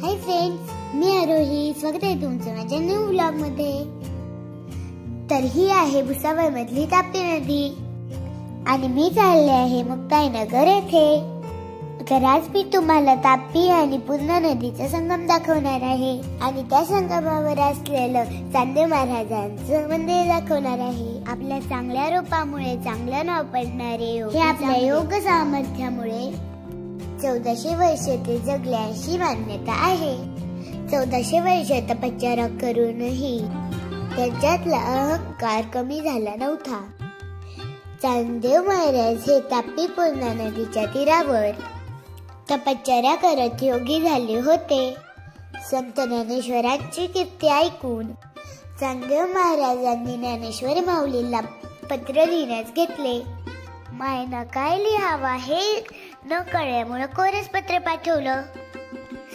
Hi friends, मी आरोही. स्वागत आहे तुमचं माझ्या न्यू व्लॉग मध्ये. तर ही आहे भुसावळ मधली तापी नदी आणि मी चालले आहे मुक्ताईनगर येथे. तर आज मी तुम्हाला तापी आणि पूर्णा नदीचा संगम दाखवणार आहे आणि त्या संगमावर असलेलं चांदेव महाराजांचं मंदिर दाखवणार आहे. आपल्या चांगल्या रूपामुळे चांगलं नाव पडणारे हे आपल्या योग सामर्थ्यामुळे 1400 वर्ष ते जगले अशी मान्यता आहे. 1400 वर्ष तपश्चर्या करूनही त्यांच्यातला अहंकार कमी झाला नव्हता. चांदेव महाराज हे तापी पूर्णा नदीच्या तीरावर तपश्चर्या करत योगी झाले होते. संत ज्ञानेश्वरांची कीर्ती ऐकून चांदेव महाराजांनी ज्ञानेश्वर माऊलीला पत्र लिहिण्यास घेतले. मायना काय लिहावा हे न कळल्यामुळे कोरस पत्र पाठवलं.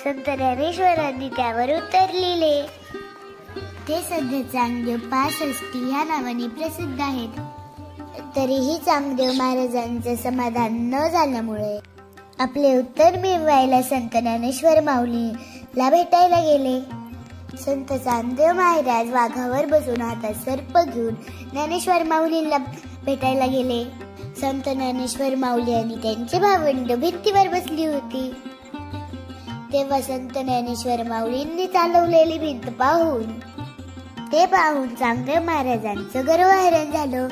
संत ज्ञानेश्वरांनी त्यावर उत्तर लिहिले. ते सध्या चांगदेव 65 ह्या नावाने प्रसिद्ध आहेत. तरीही चांगदेव महाराजांचं समाधान न झाल्यामुळे आपले उत्तर मिळवायला संत ज्ञानेश्वर माऊलीला भेटायला गेले. संत चांदेव महाराज वाघावर बसून हातात सर्प घेऊन ज्ञानेश्वर माऊलीला भेटायला गेले. संत ज्ञानेश्वर माऊली आणि त्यांचे भावंड भिंतीवर बसली होती. तेव्हा संत ज्ञानेश्वर माऊलींनी चालवलेली भिंत पाहून चांगदेव महाराजांचं गर्वहरण झालं.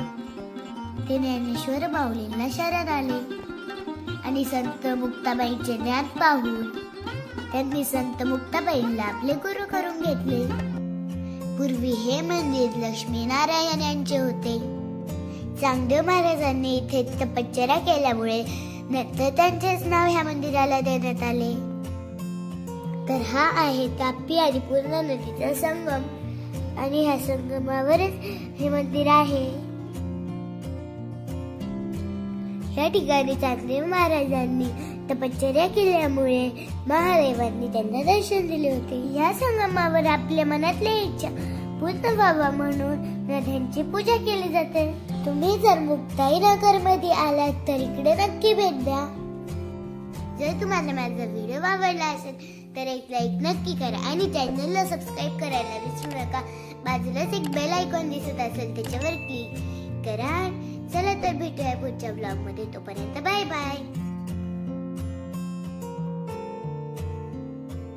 ते ज्ञानेश्वर माऊलींना शरण आले आणि संत मुक्ताबाईंचे ज्ञान पाहून त्यांनी संत मुक्ताबाईंना आपले गुरु करून घेतले. पूर्वी हे मंदिर लक्ष्मीनारायण यांचे होते. चांगदेव महाराजांनी इथे तपश्चर्या केल्यामुळे नंतर त्यांचेच नाव ह्या मंदिराला देण्यात आले. तर हा आहे तापी आणि पूर्णा नदीचा संगम आणि ह्या संगमावरच हे मंदिर आहे. या ठिकाणी चांगदेव महाराजांनी तपश्चर्या केल्यामुळे महादेवांनी त्यांना दर्शन दिले होते. या संगमावर आपल्या मनातल्या इच्छा पूर्ण व्हावा म्हणून नद्यांची पूजा केली जाते. तुम्ही जर मुक्ताईनगर मध्ये आलात तर इकडे नक्की भेट द्या. जर तुम्हाला माझा व्हिडिओ आवडला असेल तर एक लाईक नक्की करा आणि चॅनलला सबस्क्राईब करायला विसरू नका. बाजूलाच एक बेल आयकॉन दिसत असेल त्याच्यावर क्लिक करा. चला तर भेटूया पुढच्या ब्लॉग मध्ये. तोपर्यंत बाय बाय.